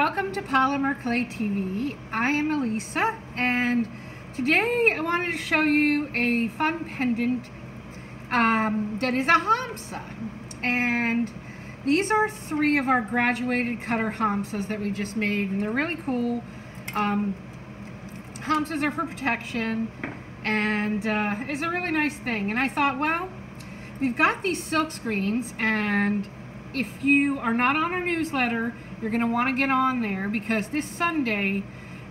welcome to Polymer Clay TV. I am Elisa, and today I wanted to show you a fun pendant that is a Hamsa. And these are 3 of our graduated cutter Hamsas that we just made, and they're really cool. Hamsas are for protection, and it's a really nice thing. And I thought, well, we've got these silk screens, and if you are not on our newsletter, you're going to want to get on there, because this Sunday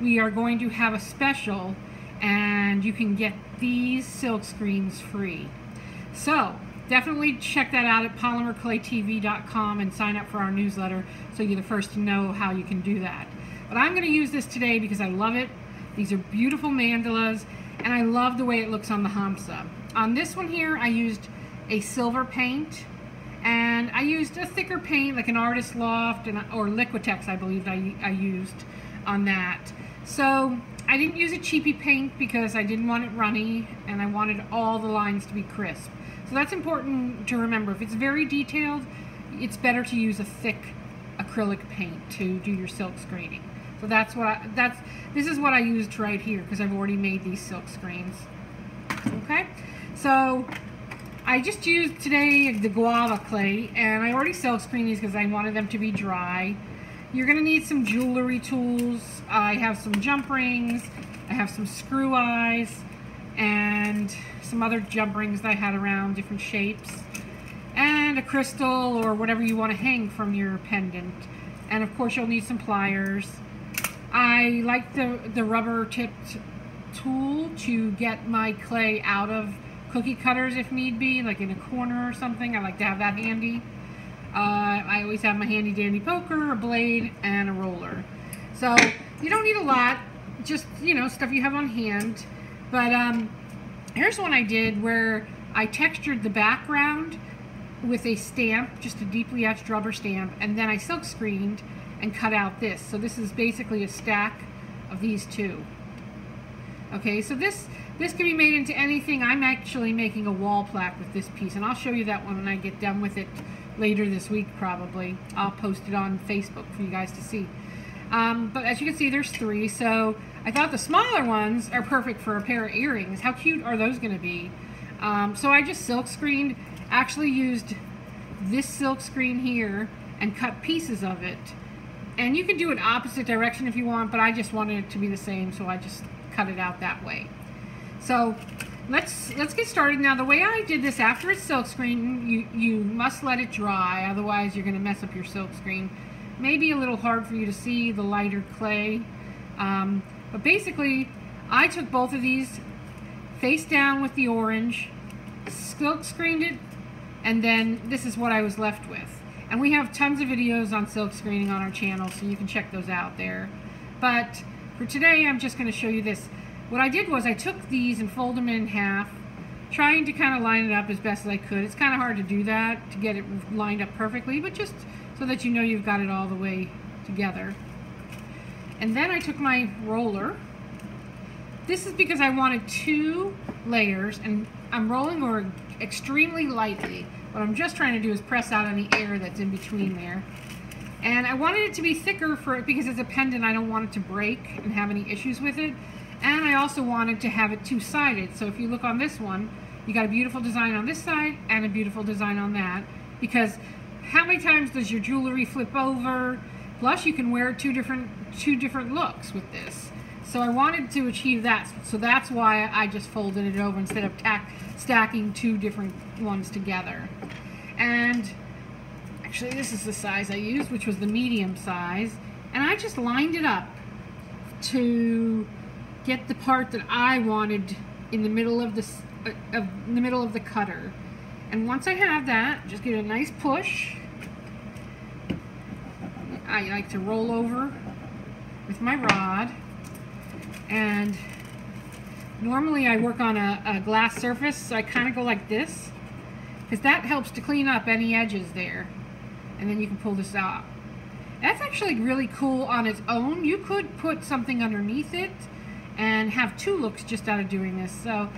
we are going to have a special and you can get these silk screens free. So definitely check that out at polymerclaytv.com and sign up for our newsletter so you're the first to know how you can do that. But I'm going to use this today because I love it. These are beautiful mandalas, and I love the way it looks on the Hamsa. On this one here, I used a silver paint, and I used a thicker paint like an Artist Loft or Liquitex, I believe I used on that. So I didn't use a cheapy paint because I didn't want it runny, and I wanted all the lines to be crisp. So that's important to remember. If it's very detailed, it's better to use a thick acrylic paint to do your silk screening. So this is what I used right here, because I've already made these silk screens. Okay, so I just used today the guava clay, and I already silk screened these because I wanted them to be dry. You're going to need some jewelry tools. I have some jump rings, I have some screw eyes, and some other jump rings that I had around, different shapes, and a crystal or whatever you want to hang from your pendant. And of course you'll need some pliers. I like the rubber tipped tool to get my clay out of cookie cutters if need be, like in a corner or something. I like to have that handy. I always have my handy dandy poker, a blade, and a roller. So you don't need a lot, just, you know, stuff you have on hand. But here's one I did where I textured the background with a stamp, just a deeply etched rubber stamp, and then I silk screened and cut out this. So this is basically a stack of these 2. Okay, so this can be made into anything. I'm actually making a wall plaque with this piece, and I'll show you that one when I get done with it later this week probably. I'll post it on Facebook for you guys to see. But as you can see, there's 3, so I thought the smaller ones are perfect for a pair of earrings. How cute are those going to be? So I just silk screened, actually used this silk screen here and cut pieces of it. And you can do it opposite direction if you want, but I just wanted it to be the same, so I just cut it out that way. So let's get started. Now the way I did this, after it's silk screen, you must let it dry, otherwise you're going to mess up your silk screen. Maybe a little hard for you to see the lighter clay, but basically I took both of these face down with the orange, silk screened it, and then this is what I was left with. And we have tons of videos on silk screening on our channel, so you can check those out there. But for today, I'm just going to show you this. What I did was I took these and folded them in half, trying to kind of line it up as best as I could. It's kind of hard to do that, to get it lined up perfectly, but just so that you know you've got it all the way together. And then I took my roller. This is because I wanted 2 layers, and I'm rolling extremely lightly. What I'm just trying to do is press out any air that's in between there. And I wanted it to be thicker because it's a pendant. I don't want it to break and have any issues with it. And I also wanted to have it 2-sided. So if you look on this one, you got a beautiful design on this side and a beautiful design on that. Because how many times does your jewelry flip over? Plus you can wear two different looks with this. So I wanted to achieve that. So that's why I just folded it over instead of stacking 2 different ones together. And actually this is the size I used, which was the medium size. And I just lined it up to get the part that I wanted in the middle of the cutter. And once I have that, just give it a nice push. I like to roll over with my rod, and normally I work on a glass surface, so I kind of go like this, because that helps to clean up any edges there. And then you can pull this out. That's actually really cool on its own. You could put something underneath it and have 2 looks just out of doing this. So,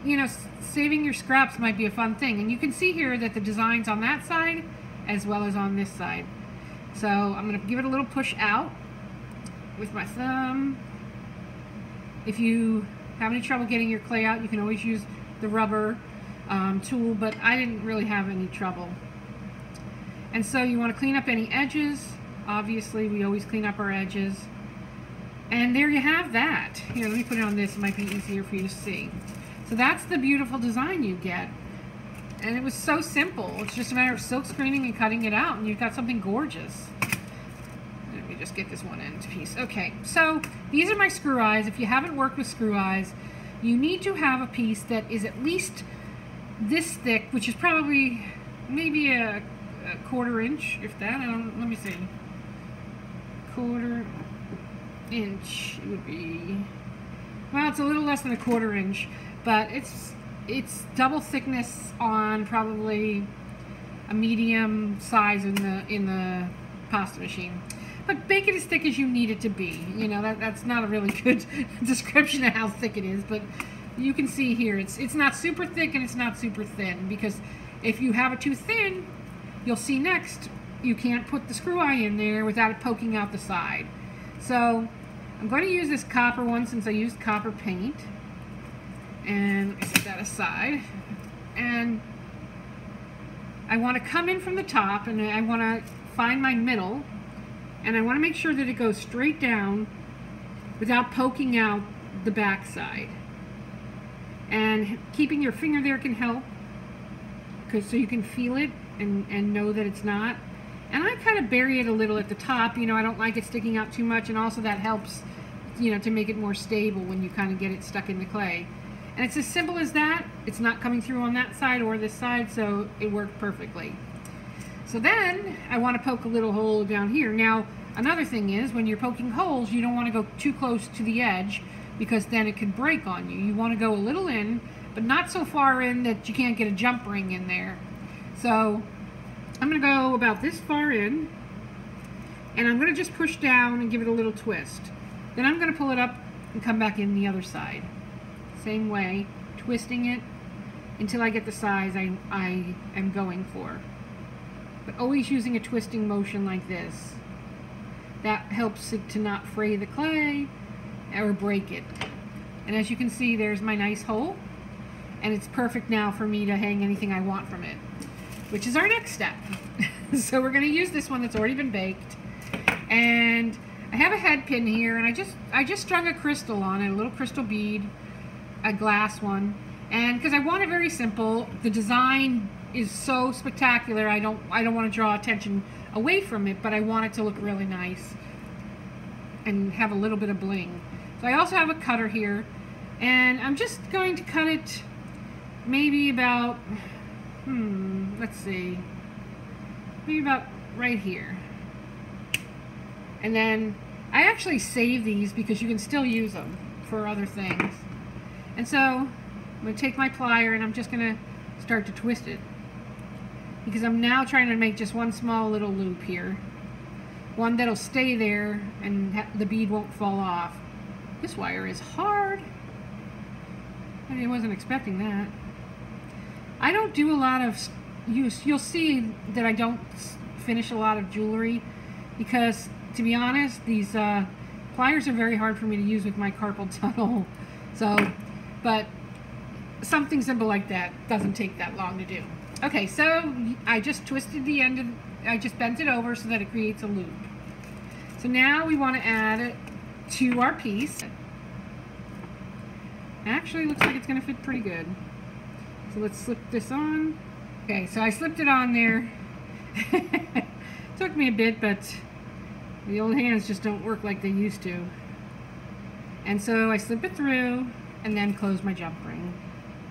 you know, saving your scraps might be a fun thing. And you can see here that the design's on that side as well as on this side. So I'm going to give it a little push out with my thumb. If you have any trouble getting your clay out, you can always use the rubber tool, but I didn't really have any trouble. And so you want to clean up any edges. Obviously, we always clean up our edges. And there you have that. Here, let me put it on this. It might be easier for you to see. So that's the beautiful design you get. And it was so simple. It's just a matter of silk screening and cutting it out, and you've got something gorgeous. Let me just get this one end piece. Okay, so these are my screw eyes. If you haven't worked with screw eyes, you need to have a piece that is at least this thick, which is probably maybe a quarter inch, if that. Let me see. Quarter inch would be, well, it's a little less than a quarter inch, but it's double thickness on probably a medium size in the pasta machine. But bake it as thick as you need it to be. You know, that's not a really good description of how thick it is, but you can see here it's not super thick and it's not super thin, because if you have it too thin, you'll see next you can't put the screw eye in there without it poking out the side. So I'm going to use this copper one since I used copper paint, and I set that aside, and I want to come in from the top, and I want to find my middle, and I want to make sure that it goes straight down without poking out the back side. And keeping your finger there can help, so you can feel it and know that it's not. And I kind of bury it a little at the top. You know, I don't like it sticking out too much, and also that helps, you know, to make it more stable when you kind of get it stuck in the clay. And it's as simple as that. It's not coming through on that side or this side, so it worked perfectly. So then I want to poke a little hole down here. Now, another thing is, when you're poking holes, you don't want to go too close to the edge, because then it could break on you. You want to go a little in, but not so far in that you can't get a jump ring in there. So I'm going to go about this far in, and I'm going to just push down and give it a little twist. Then I'm going to pull it up and come back in the other side. Same way, twisting it until I get the size I am going for. But always using a twisting motion like this. That helps it to not fray the clay or break it. And as you can see, there's my nice hole, and it's perfect now for me to hang anything I want from it, which is our next step. So we're going to use this one that's already been baked, and I have a head pin here, and I just strung a crystal on it, a little crystal bead, a glass one, and because I want it very simple. The design is so spectacular, I don't want to draw attention away from it, but I want it to look really nice and have a little bit of bling. So I also have a cutter here, and I'm just going to cut it maybe about, let's see, maybe about right here. And then I actually save these because you can still use them for other things. And so I'm going to take my plier, and I'm just going to start to twist it, because I'm now trying to make just one small little loop here. One that'll stay there and the bead won't fall off. This wire is hard. I wasn't expecting that. I don't do a lot of use. You'll see that I don't finish a lot of jewelry because, to be honest, these pliers are very hard for me to use with my carpal tunnel. So, but something simple like that doesn't take that long to do. Okay, so I just twisted the end of, I just bent it over so that it creates a loop. So now we want to add it to our piece. Actually, looks like it's going to fit pretty good. So let's slip this on. Okay, so I slipped it on there. Took me a bit, but the old hands just don't work like they used to. And so I slip it through and then close my jump ring.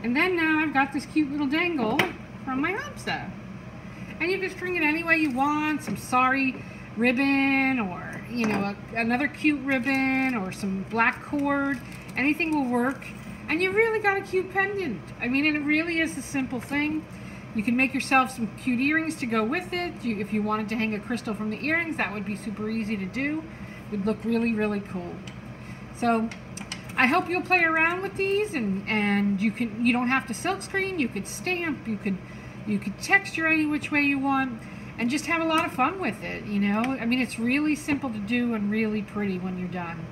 And then now I've got this cute little dangle from my Hamsa. And you can string it any way you want, some sari ribbon, or, you know, another cute ribbon, or some black cord. Anything will work. And you really got a cute pendant. I mean, and it really is a simple thing. You can make yourself some cute earrings to go with it. If you wanted to hang a crystal from the earrings, that would be super easy to do. It would look really, really cool. So I hope you'll play around with these, and you don't have to silk screen. You could stamp, you could texture any which way you want. and just have a lot of fun with it, you know. I mean, it's really simple to do and really pretty when you're done.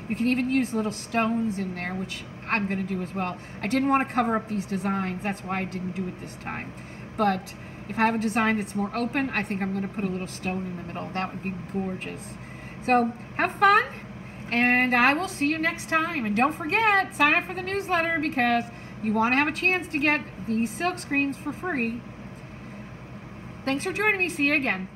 You can even use little stones in there, which I'm going to do as well. I didn't want to cover up these designs, that's why I didn't do it this time. But if I have a design that's more open, I think I'm going to put a little stone in the middle. That would be gorgeous. So have fun, and I will see you next time. And don't forget, sign up for the newsletter because you want to have a chance to get these silk screens for free. Thanks for joining me. See you again.